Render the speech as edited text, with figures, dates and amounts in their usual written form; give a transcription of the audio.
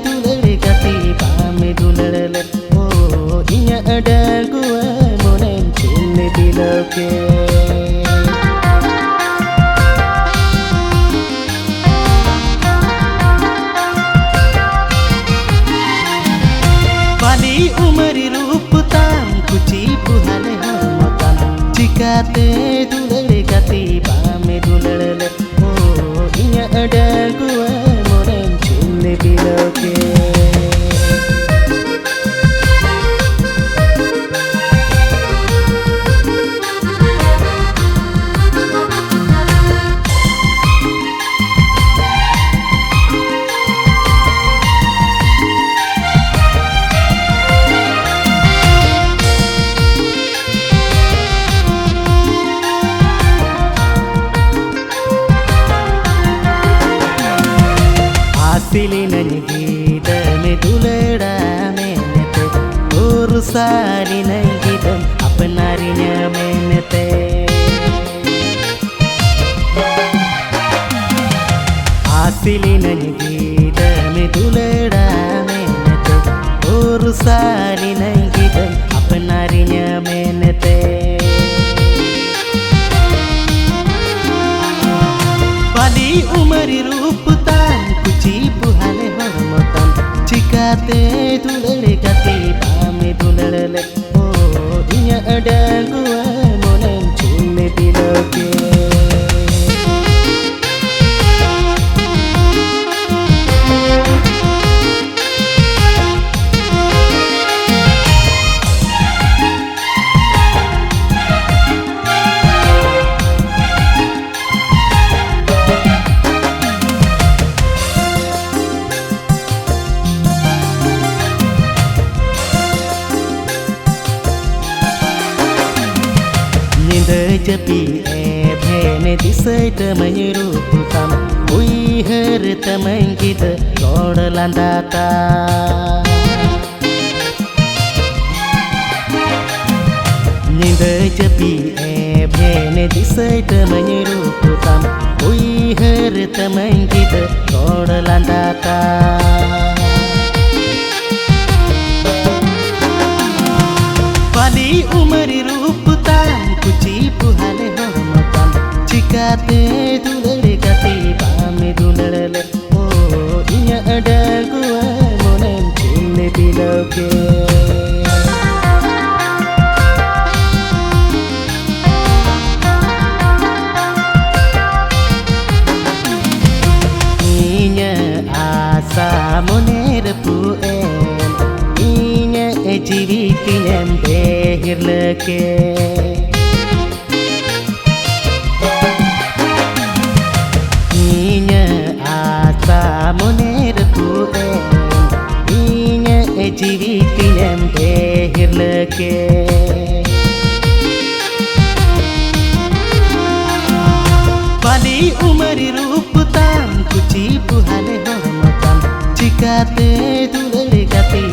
दुलड़ गति पामे दुलड़ ले ओ इया अडगुआ मोने चिन बिलोके पाली उमरी रूप ताम कुची पुहाले हमतान चिकाते दुलड़ गति पामे दुलड़ ले ओ इया अडगुआ मोने चिन बिलोके सिली नंगीद में दुलड़ा मेनते और सारी नंगीद अपनारी मेनते आसिली नंगीद में दुलड़ा मेनते और सारी नंगीद अपनारी मेनते पाली उमरी रूप कुची पुहाले हमतान चिकाते दुलड़ गति पामे दुलड़ ले ओ इया अडगुआ मोने चिन बिलोके जपी ए भेने दिसै तमय रूप काम उइहर तमय गीत गोड़ लांदाता निंद जपी ए भेने दिसै तमय रूप काम उइहर तमय गीत गोड़ लांदाता पाली उमरी रूप ताम कुची पुहाले हमतान चिकाते दुलड़ गति पामे दुलड़ ले ओ इया अडगुआ मोने चिन बिलोके इया आसा मोनेर पुए जीवी कियम देहिर लके इnya asa moner pu'e inya jiwi kinyam dehir leke pali umari rup tam kuci puhale hamatan cikate dulur gati